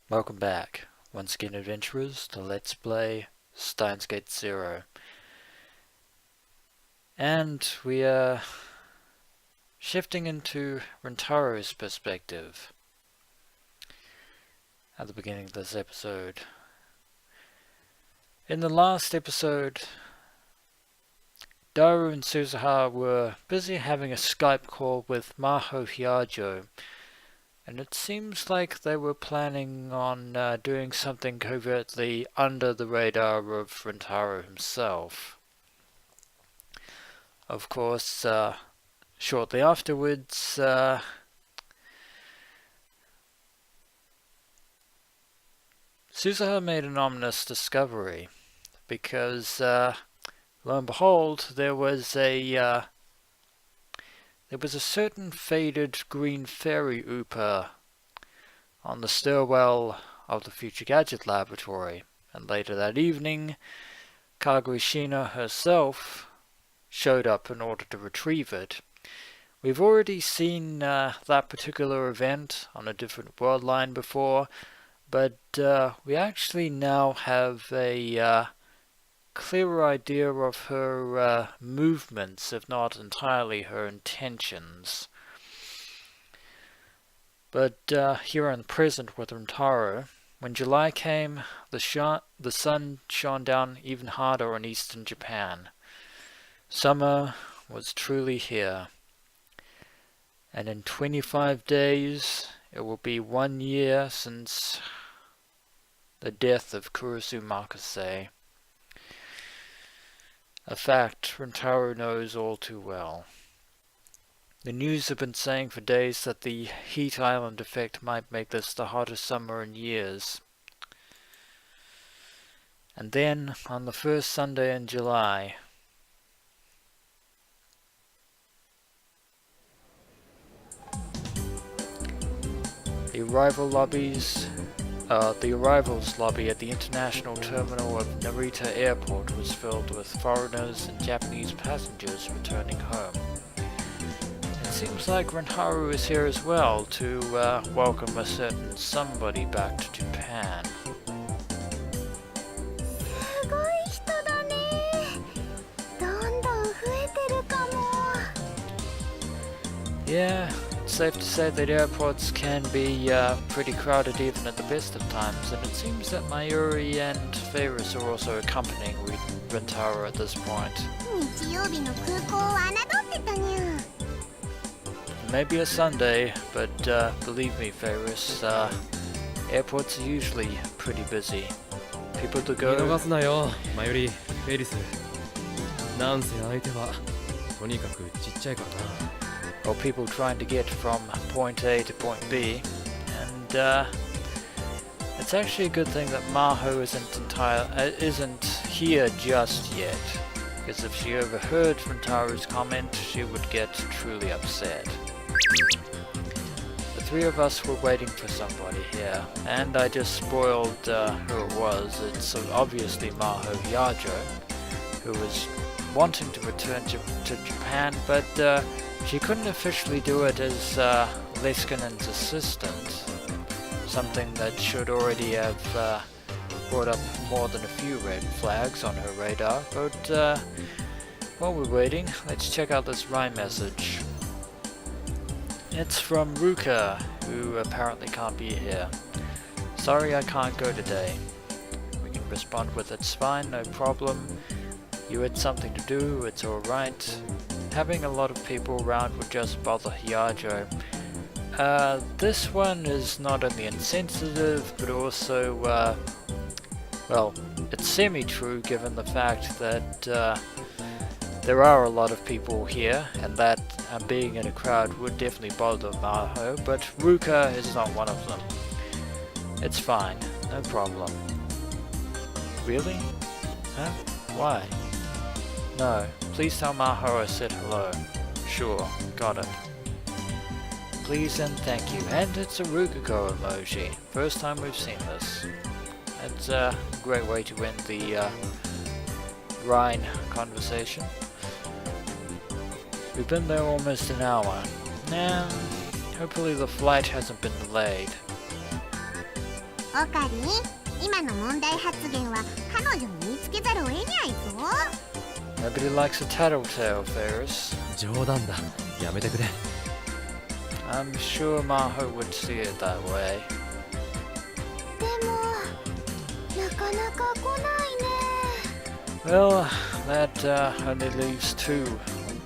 Welcome back, once again adventurers, to Let's Play Steins Gate 0. And we are shifting into Rintaro's perspective at the beginning of this episode. In the last episode, Daru and Suzuha were busy having a Skype call with Maho Hyajo, and it seems like they were planning on doing something covertly under the radar of Rintaro himself. Of course, shortly afterwards, Suzuha made an ominous discovery, because lo and behold, there was a certain faded green fairy ooper on the stairwell of the Future Gadget Laboratory, and later that evening, Kaguya herself showed up in order to retrieve it. We've already seen that particular event on a different world line before, but we actually now have a clearer idea of her movements, if not entirely her intentions. But here in the present with Rintaro, when July came, the sun shone down even harder on eastern Japan. Summer was truly here, and in 25 days it will be 1 year since the death of Kurusu Makase. A fact Rintaro knows all too well. The news have been saying for days that the heat island effect might make this the hottest summer in years. And then, on the first Sunday in July, the arrivals lobby at the international terminal of Narita Airport was filled with foreigners and Japanese passengers returning home. It seems like Rintaro is here as well to welcome a certain somebody back to Japan. Yeah, it's safe to say that airports can be pretty crowded even at the best of times, and it seems that Mayuri and Faris are also accompanying Rintaro at this point. Maybe a Sunday, but believe me, Faris, airports are usually pretty busy. People to go. Or people trying to get from point A to point B, and it's actually a good thing that Maho isn't here just yet, because if she overheard Rintaro's comment, she would get truly upset. The three of us were waiting for somebody here, and I just spoiled who it was. It's obviously Maho Hyajo, who was wanting to return to Japan, but she couldn't officially do it as Leskinen's assistant, something that should already have brought up more than a few red flags on her radar. But while we're waiting, let's check out this Rhyme message. It's from Ruka, who apparently can't be here. Sorry I can't go today. We can respond with it's fine, no problem. You had something to do, it's alright. Having a lot of people around would just bother Hyajo. This one is not only insensitive, but also, well, it's semi-true given the fact that there are a lot of people here, and that being in a crowd would definitely bother Maho, but Ruka is not one of them. It's fine, no problem. Really? Huh? Why? No, please tell Maho I said hello. Sure, got it. Please and thank you. And it's a Rukako emoji. First time we've seen this. It's a great way to end the Rhine conversation. We've been there almost an hour. And hopefully the flight hasn't been delayed. オカリン、今の問題発言は彼女に見つけざるを得にゃいぞ。 Nobody likes a tattletale, Faris. 冗談だ。やめてくれ。I'm sure Maho would see it that way. でもなかなか来ないね。 Well, that only leaves two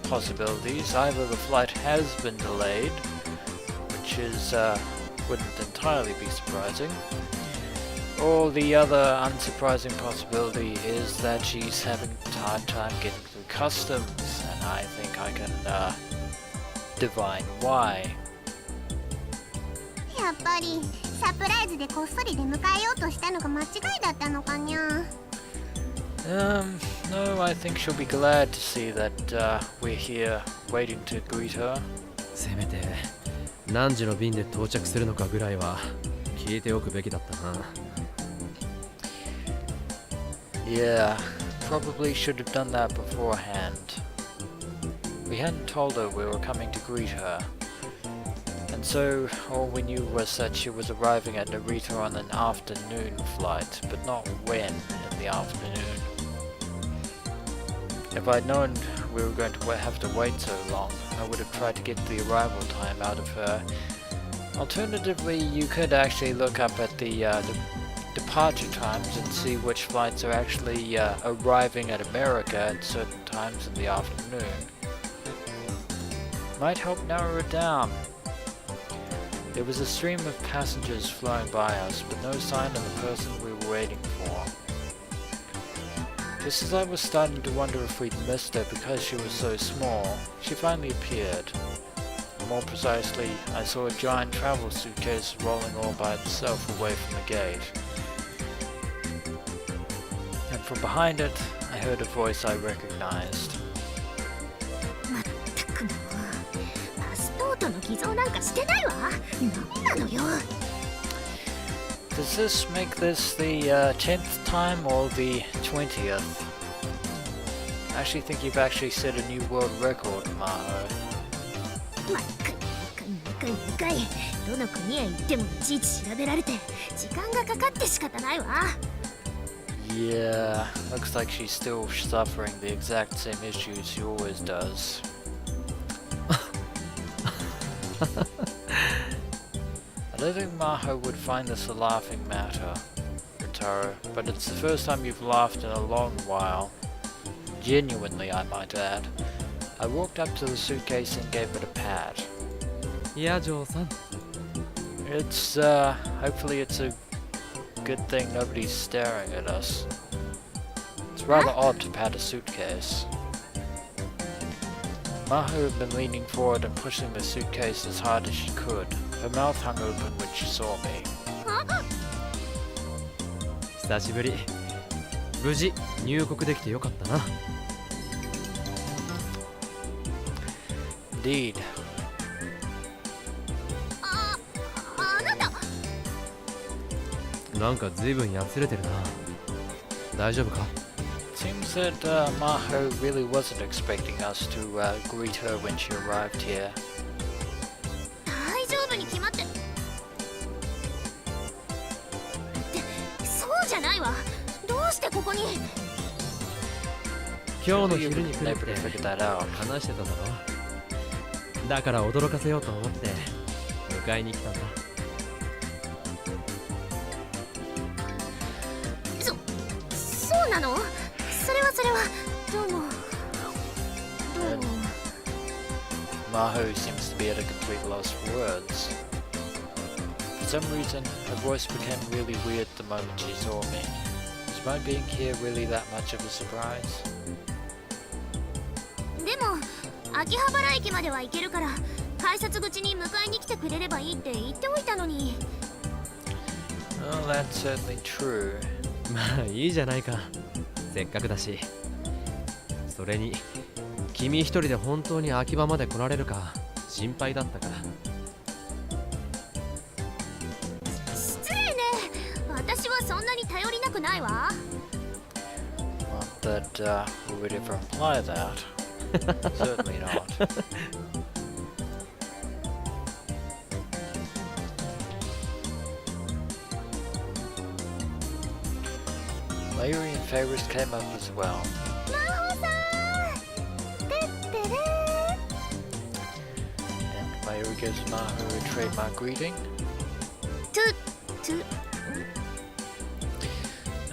possibilities. Either the flight has been delayed, which is wouldn't entirely be surprising, or the other unsurprising possibility is that she's having a hard time getting through customs, and I think I can divine why. やっぱりサプライズでこっそり出迎えようとしたのが間違いだったのかにゃ。 No, I think she'll be glad to see that we're here waiting to greet her. せめて何時の便で到着するのかぐらいは聞いておくべきだったな。 Yeah, probably should have done that beforehand. We hadn't told her we were coming to greet her. And so all we knew was that she was arriving at Narita on an afternoon flight, but not when in the afternoon. If I'd known we were going to have to wait so long, I would have tried to get the arrival time out of her. Alternatively, you could actually look up at the departure times and see which flights are actually arriving at America at certain times in the afternoon. Might help narrow it down. There was a stream of passengers flowing by us, but no sign of the person we were waiting for. Just as I was starting to wonder if we'd missed her because she was so small, she finally appeared. More precisely, I saw a giant travel suitcase rolling all by itself away from the gate. And from behind it, I heard a voice I recognized. まったくもうパスポートの偽造なんかしてないわ。何なのよ。 Does this make this the 10th time or the 20th? I actually think you've actually set a new world record, Maho. 2回どの国へ行ってもいちいち調べられて時間がかかって仕方ないわ。 Yeah, looks like she's still suffering the exact same issues she always does. I don't think Maho would find this a laughing matter, Rintaro, but it's the first time you've laughed in a long while. Genuinely, I might add. I walked up to the suitcase and gave it a pat. いや、ジョーさん。 It's, hopefully it's a good thing nobody's staring at us. It's rather odd to pat a suitcase. Maho had been leaning forward and pushing the suitcase as hard as she could. Her mouth hung open when she saw me. 久しぶり。無事入国できてよかったな。Indeed. あなた。なんか随分やつれてるな。大丈夫か？ Seems that Maho really wasn't expecting us to greet her when she arrived here. 大丈夫に決まって。そうじゃないわ。どうしてここに。今日の昼に来るっ Never て figured that out. 話してただろ。だから驚かせようと思って迎えに来たんだ。そうなの？それはどうも。Maho seems to be at a complete loss for words. For some reason, her voice became really weird the moment she saw me. Is my being here really that much of a surprise? でも秋葉原駅までは行けるから改札口に迎えに来てくれればいいって言っておいたのに。 Well, that's certainly true. まあいいじゃないか。せっかくだし。それに君一人で本当に秋葉まで来られるか心配だったから。失礼ね。私はそんなに頼りなくないわ。 Not that we would ever imply that. Certainly not. Mayuri and Faris came up as well. And Mayuri gives Maho a trademark greeting.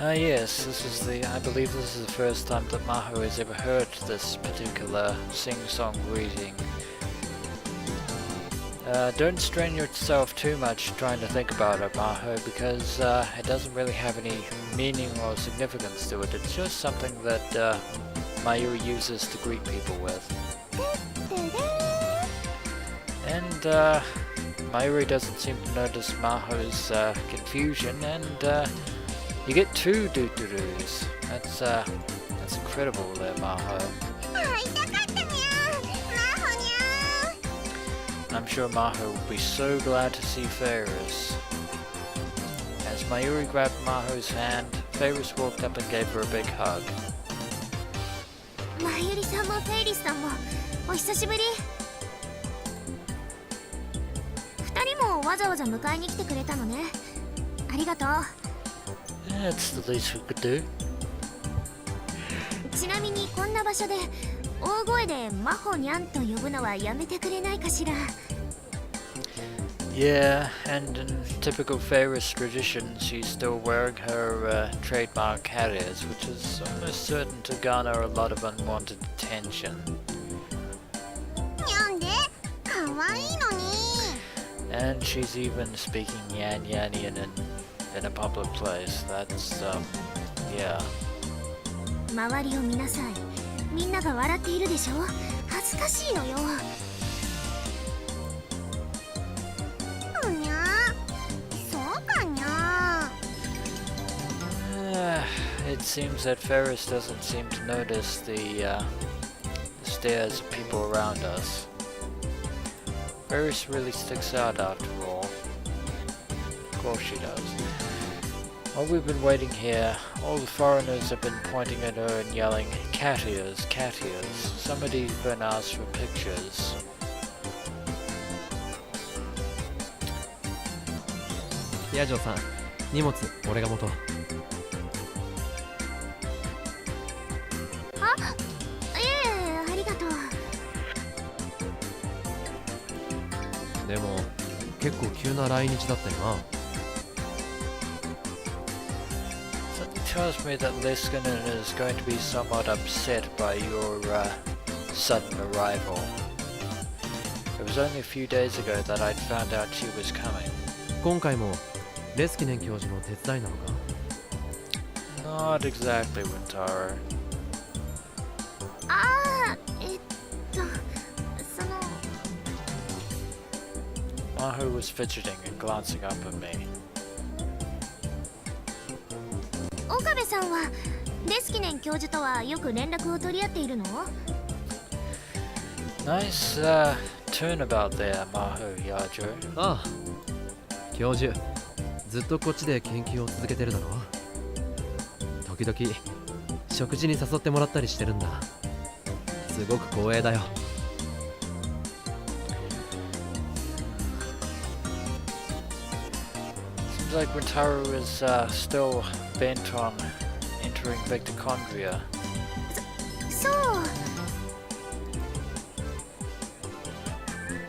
Yes, I believe this is the first time that Maho has ever heard this particular sing-song greeting. Don't strain yourself too much trying to think about it, Maho, because it doesn't really have any meaning or significance to it. It's just something that Mayuri uses to greet people with. And Mayuri doesn't seem to notice Maho's confusion, and you get 2 doo-doo-doos. That's incredible there, Maho. I'm sure Maho will be so glad to see Faris. As Mayuri grabbed Maho's hand, Faris walked up and gave her a big hug. Mayuri さんもフェイリスさんもお久しぶり。2人もわざわざ迎えに来てくれたのね。ありがとう。That's the least we could do. ちなみにこんな場所で大声でマホニャンと呼ぶのはやめてくれないかしら。Yeah, and in typical Faris tradition, she's still wearing her trademark cat ears, which is almost certain to garner a lot of unwanted attention. なんで？かわいいのに。And she's even speaking Yan-Yanian in a public place. That's, yeah. 周りを見なさい。みんなが笑っているでしょ。恥ずかしいのよ。にゃそうかにゃ。It seems that Faris doesn't seem to notice the stares of people around us. Faris really sticks out after all. Of course she does. While we've been waiting here, all the foreigners have been pointing at her and yelling, "Cat ears, cat ears." Somebody even asked for pictures. ヤジョさん、荷物俺が持とう。あ、いえ、ありがとう。でも結構急な来日だったよな。Something tells me that Leskinen is going to be somewhat upset by your sudden arrival. It was only a few days ago that I'd found out she was coming. 今回もレスキネン教授の手伝いなのか？ Not exactly, Rintaro. ああ、その。Maho was fidgeting and glancing up at me. 岡部さんはレスキネン教授とはよく連絡を取り合っているの？ Nice turnabout there, Maho Yajo. ああ、教授ずっとこっちで研究を続けてるだろ。時々食事に誘ってもらったりしてるんだ。すごく光栄だよ。Seems like Rintaro is still bent on entering mitochondria. そう。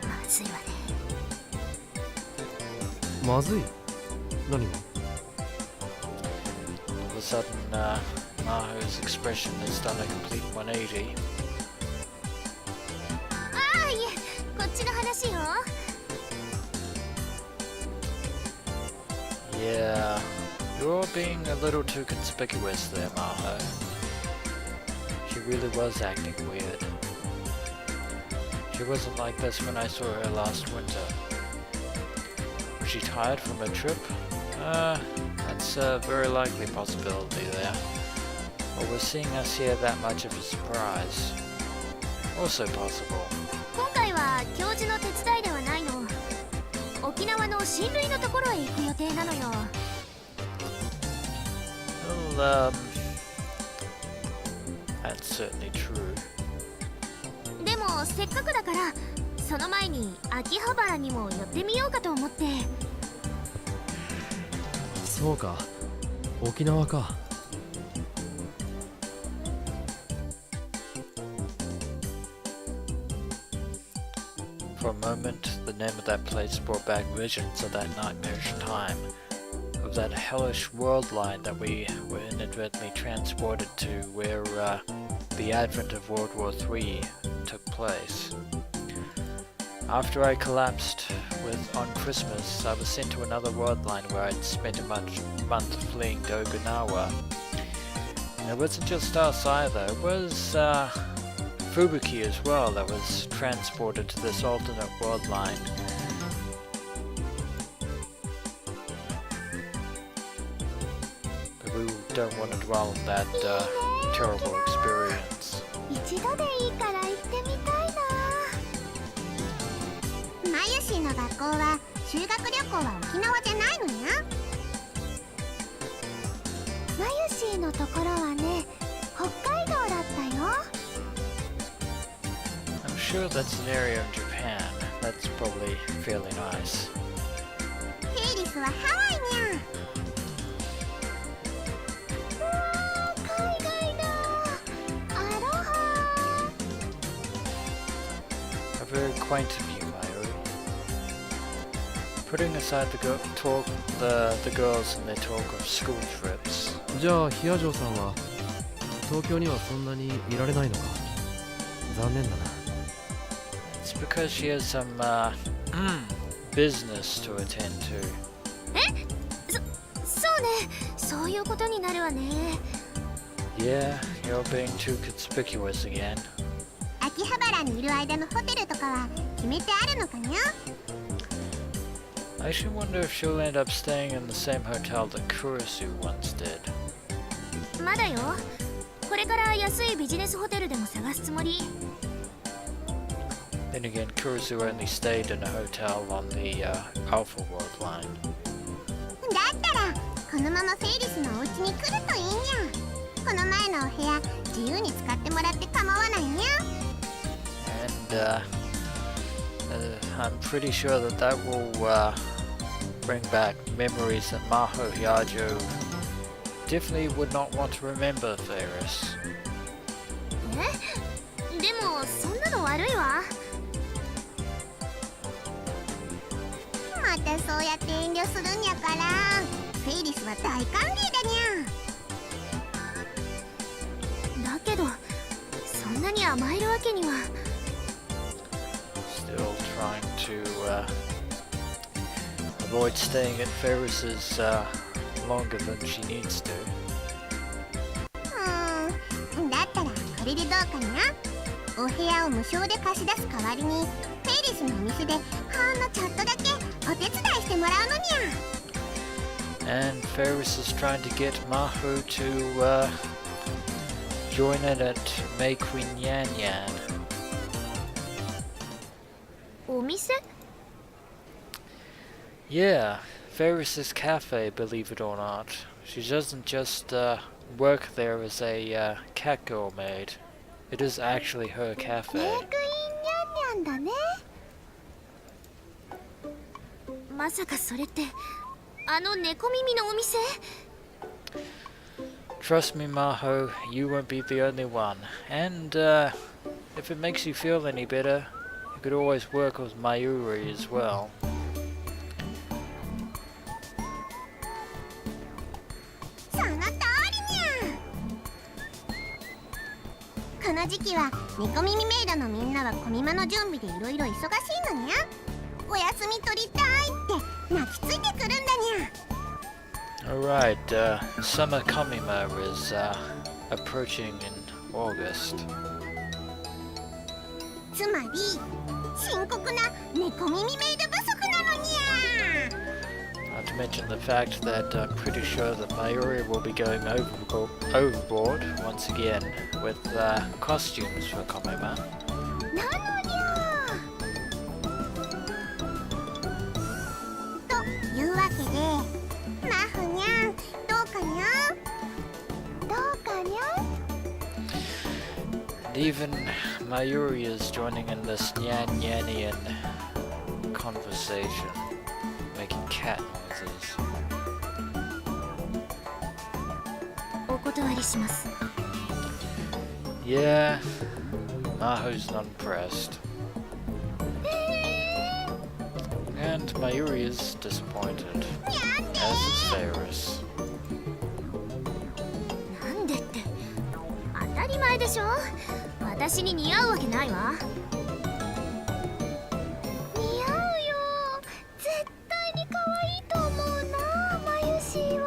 まずいわね。まずい？何が？ All of a sudden, Maho's expression has done a complete 180. ああ、いえ、こっちの話よ。Yeah, you're being a little too conspicuous there, Maho. She really was acting weird. She wasn't like this when I saw her last winter. Was she tired from her trip? That's a very likely possibility there. Or was seeing us here that much of a surprise? Also possible. 今回は教授の手伝いではないの。沖縄の親類のところへ行く予定なのよ。Well, that's certainly true. でもせっかくだからその前に秋葉原にも寄ってみようかと思って。そうか、沖縄か。moment the name of that place brought back visions of that nightmarish time, of that hellish world line that we were inadvertently transported to, where the advent of World War III took place. After I collapsed on Christmas, I was sent to another world line where I'd spent a month fleeing to Okinawa. And it wasn't just us either, it was Fubuki as well that was transported to this alternate world line. But we don't want to dwell on that terrible experience. 一度でいいから行ってみたいな。マユシーの学校は修学旅行は沖縄じゃないのにゃ。マユシーのところはね、北海道だったよ。I'm sure that's an area in Japan. That's probably fairly nice. フェリスはハワイにゃ。うわー、海外だ。アロハー。A very quaint of you, Mayuri. Putting aside the girls and their talk of school trips. じゃあヒヤジョーさんは東京にはそんなにいられないのか。残念だな。It's because she has some business to attend to. そうね、そういうことになるわね。Yeah, you're being too conspicuous again. 秋葉原にいる間のホテルとかは決めてあるのかにゃ。I should wonder if she'll end up staying in the same hotel that Kurisu once did. まだよ。これから安いビジネスホテルでも探すつもり。Then again, Kurisu only stayed in a hotel on the Alpha World line. だったらこのままフェイリスのお家に来るといいにゃ。この前のお部屋自由に使ってもらって構わないにゃ。And I'm pretty sure that will bring back memories that Maho Hyajo definitely would not want to remember, Faris. でもそんなの悪いわ。またそうやって遠慮するんやから、フェイリスは大歓迎だにゃ。だけどそんなに甘えるわけには。Still trying to avoid staying at Faris's longer than she needs to. だったらこれでどうかにゃ。お部屋を無償で貸し出す代わりにフェイリスのお店でほんのちょっとだけお手伝いしてもらうのにゃ。And Faris is trying to get Maho to join in at May Queen Yan Yan. お店？ Yeah, Faris's cafe, believe it or not. She doesn't just work there as a cat girl maid. It is actually her メイクイン cafe. ニャンニャンだね。まさかそれってあの猫耳のお店？ Trust me, Maho, you won't be the only one. And if it makes you feel any better, you could always work with Mayuri as well. その通りにゃ。この時期は猫耳メイドのみんなは小耳の準備でいろいろ忙しいのにゃ。お休み取りたいって泣きついてくるんだにゃ。Alright, Summer Komima is approaching in August. つまり深刻な猫耳メイド不足なのにゃ。Not to mention the fact that I'm pretty sure that Mayuri will be going overboard once again with costumes for Komima. なのにゃ。というわけでマフにゃんどうかにゃ。どうかにゃ。 And even Mayuri is joining in this Nyanyanian conversation, making cat noises. お断りします。 Yeah, Maho's not impressed. And Mayuri is disappointed, as is Faris. なんでって当たり前でしょ。私に似合うわけないわ。似合うよ。絶対に可愛いと思うな、マユシーは。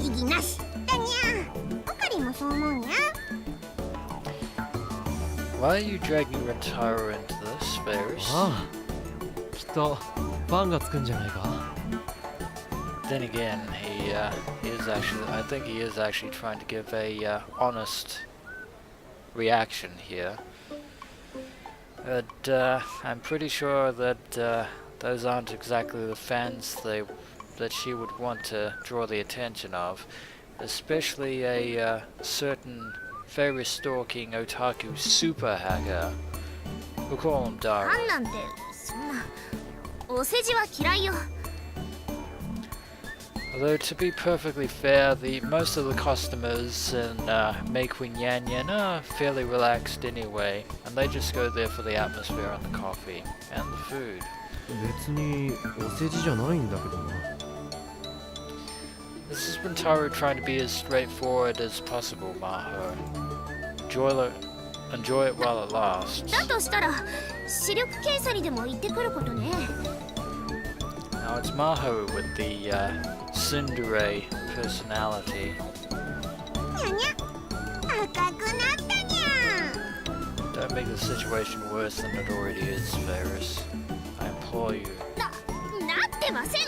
異議なしだにゃ。オカリンもそう思うにゃ。Why are you dragging Rintaro into this, Faris? ああ、きっとファンがつくんじゃないか。 Then again, he is actually, I think he is actually trying to give a honest reaction here. But I'm pretty sure that those aren't exactly the fans that she would want to draw the attention of, especially a certain Faris stalking otaku super hacker. We'll call him フ Daru. ァンなんてそんなお世辞は嫌いよ。 Although to be perfectly fair, most of the customers in Meikuin Yanyan are fairly relaxed anyway, and they just go there for the atmosphere and the coffee and the food. 別にお世辞じゃないんだけどな。 This is Rintaro trying to be as straightforward as possible, Maho. Enjoy it while it lasts. だとしたら視力検査にでも行ってくることね。 Now it's Maho with the tsundere personality. にゃにゃ赤くなったにゃ。 Don't make the situation worse than it already is, Faris. I implore you. なってません。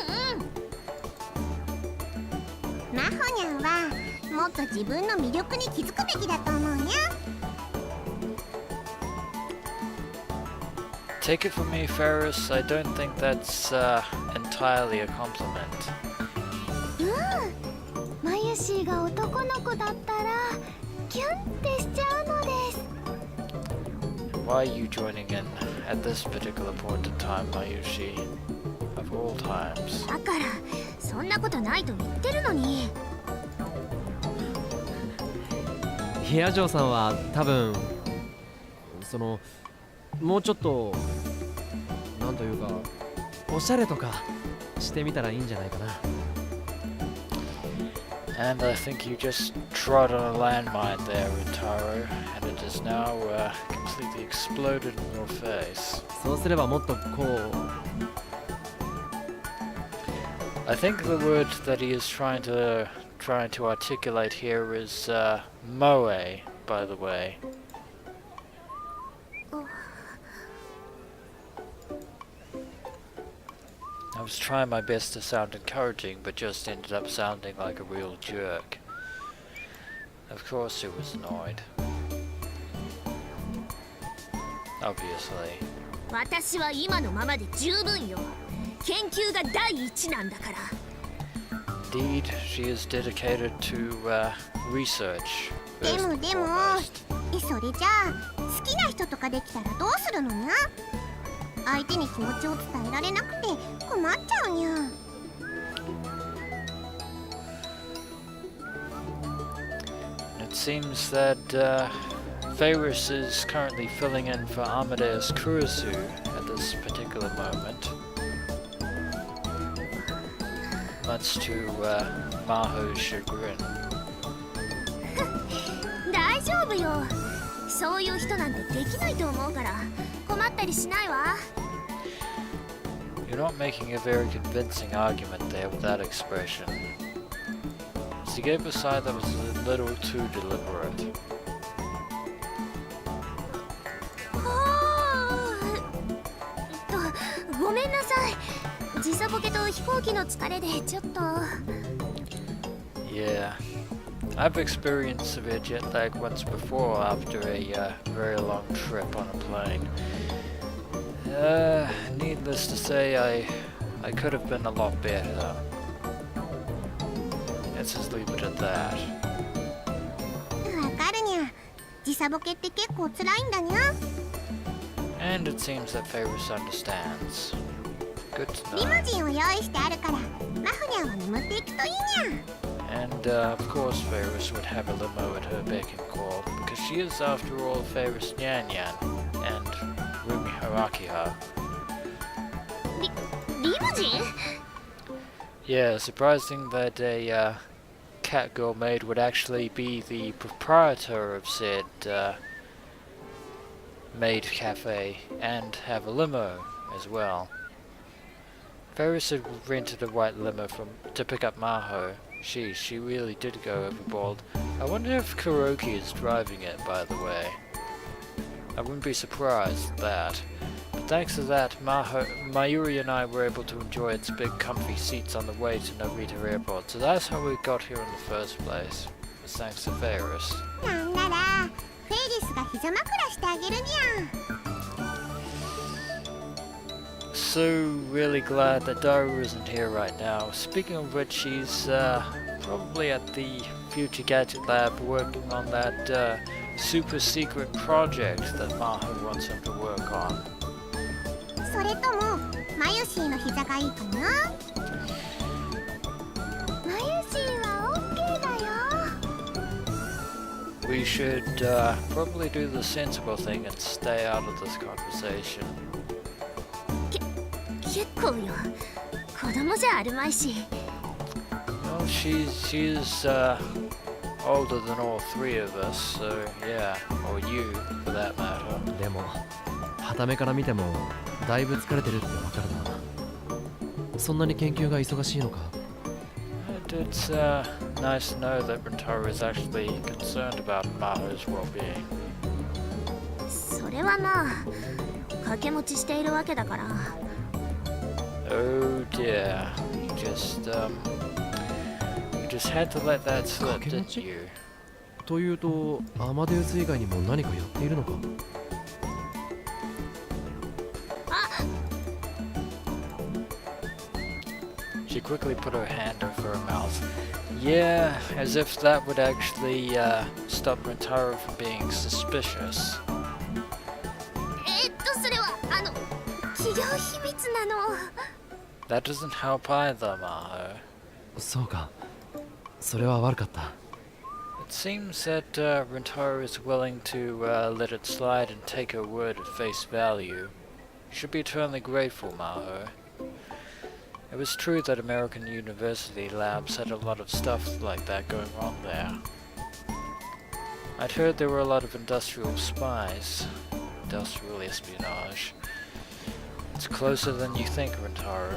マホニャンはもっと自分の魅力に気づくべきだと思うにゃ。 Take it from me, Faris, I don't think that's entirely a compliment. マユシーが男の子だったらキュンってしちゃうのです。 Why are you joining in at this particular point in time, Mayushi? Of all times. だからそんなことないと言ってるのに。ヒヤジョーさんは多分そのもうちょっとなんというかおしゃれとかしてみたらいいんじゃないかな。 And I think you just trod on a landmine there, Rintaro, and it is now completely exploded in your face. そうすればもっとこう I think the word that he is trying to articulate here is moe, by the way. I was trying my best to sound encouraging, but just ended up sounding like a real jerk. Of course he was annoyed. Obviously. 私は今のままで十分よ。研究が第一なんだから。 Indeed, she is dedicated to research. で first も and でも foremost. それじゃあ好きな人とかできたらどうするのにゃ。相手に気持ちを伝えられなくて困っちゃうにゃ。 It seems that Faris is currently filling in for Amadeus Kurisu at this particular moment. Much to Maho's chagrin. 大丈夫よ。そういう人なんてできないと思うから困ったりしないわ。 You're not making a very convincing argument there with that expression. As he gave a sigh that was a little too deliberate. ごめんなさい。時差ボケと飛行機の疲れでちょっと。 Yeah. I've experienced severe jet lag once before after a very long trip on a plane. Needless to say, I could have been a lot better. Let's just leave it at that. わかるにゃ。時差ボケって結構辛いんだにゃ。 And it seems that Faris understands. Good to リ know. ムジンを用意してあるからマフニャンは眠っていくといいにゃ。 And of course Faris would have a limo at her beck and call, because she is after all Faris Nyan Yan, and Rumiho Akiha. リムジン Yeah, surprising that a cat girl maid would actually be the proprietor of said maid cafe and have a limo as well. Faris had rented a white limo to pick up Maho. She really did go overboard. I wonder if Kuroki is driving it, by the way. I wouldn't be surprised at that. But thanks to that, Mayuri and I were able to enjoy its big comfy seats on the way to Narita Airport, so that's how we got here in the first place. It was thanks to Faris. なんならフェイリスが膝枕してあげるにゃ。 So really glad that Daru isn't here right now. Speaking of which, she's probably at the Future Gadget Lab working on that super secret project that Maho wants him to work on. それともマユシーの膝がいいかな。マユシーは OK だよ。 We should probably do the sensible thing and stay out of this conversation. 結構よ。子供じゃあるまいし。Well, she's older than all three of us, so yeah, or you for that matter. でも傍目から見てもだいぶ疲れてるってわかるな。そんなに研究が忙しいのか。 And it's nice to know that Rintaro is actually concerned about Maho's well-being. それはまあ掛け持ちしているわけだから。 Oh dear, you just had to let that slip, didn't you? というとアマデウス以外にも何かやっているのか。 She quickly put her hand over her mouth. Yeah, as if that would actually stop Rintaro from being suspicious. それは企業秘密なの。 That doesn't help either, Maho. そうか。それは悪かった。 It seems that Rintaro is willing to let it slide and take her word at face value. You should be eternally grateful, Maho. It was true that American university labs had a lot of stuff like that going on there. I'd heard there were a lot of industrial spies. Industrial espionage. It's closer than you think, Rintaro.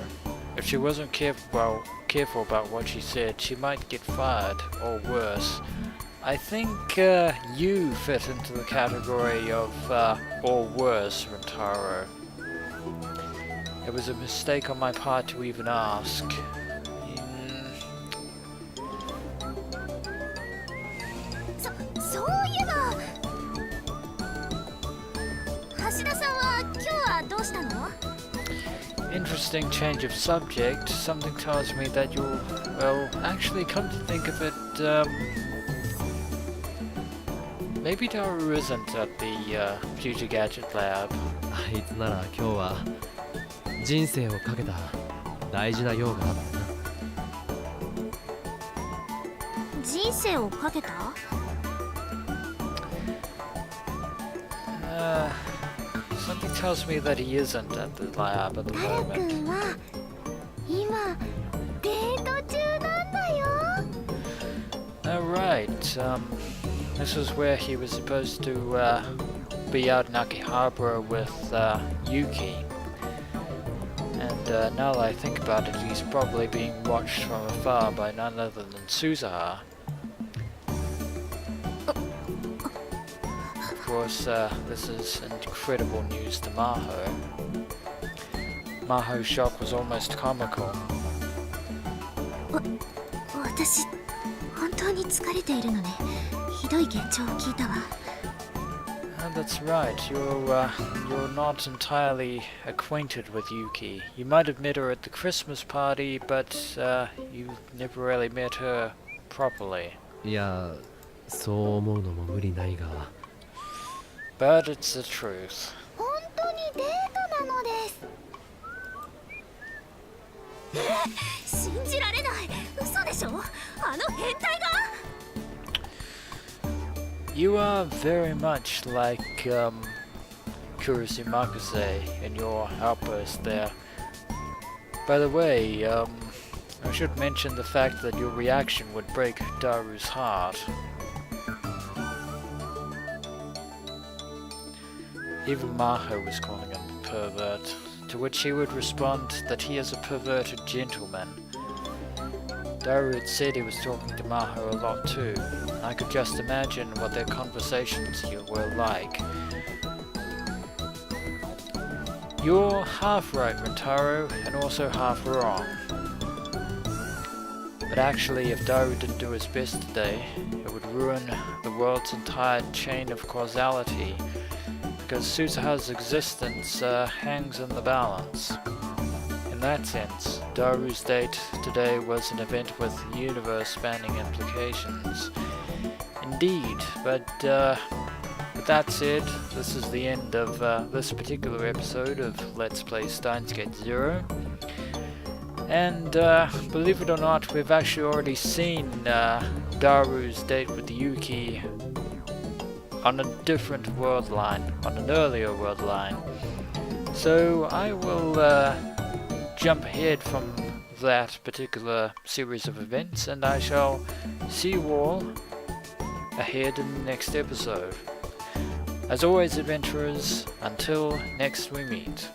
If she wasn't careful about what she said, she might get fired, or worse. I think you fit into the category of or worse, Rintaro. It was a mistake on my part to even ask.そういえば橋田さんは今日はどうしたの？ Interesting change of subject. Something tells me that you'll, well, actually come to think of it, maybe Daru isn't at the Future Gadget Lab. あいつなら今日は人生をかけた大事な用があったな。人生をかけた？ Something tells me that he isn't at the lab at the タル moment. 君は今デート中なんだよ。 Alright, this was where he was supposed to be out in Akihabara with Yuki. And now that I think about it, he's probably being watched from afar by none other than Suzaha. Of course, this is incredible news to Maho. Maho's shock was almost comical. 私本当に疲れているのね。ひどい幻聴を聞いたわ。 That's right, you're not entirely acquainted with Yuki. You might have met her at the Christmas party, but you never really met her properly. いや、そう思うのも無理ないが。 But it's the truth. 本当にデートなのです。信じられない。嘘でしょ？あの変態が。 You are very much like Kurusumakuse in your outburst there. By the way, I should mention the fact that your reaction would break Daru's heart. Even Maho was calling him a pervert, to which he would respond that he is a perverted gentleman. Daru had said he was talking to Maho a lot too. I could just imagine what their conversations were like. You're half right, Rintaro, and also half wrong. But actually, if Daru didn't do his best today, it would ruin the world's entire chain of causality, because Suzuha's existence hangs in the balance. In that sense, Daru's date today was an event with universe-spanning implications. Indeed, but with that said, this is the end of this particular episode of Let's Play Steins Gate 0. And believe it or not, we've actually already seen Daru's date with Yuki on a different world line, on an earlier world line. So I will jump ahead from that particular series of events, and I shall see you all ahead in the next episode. As always, adventurers, until next we meet.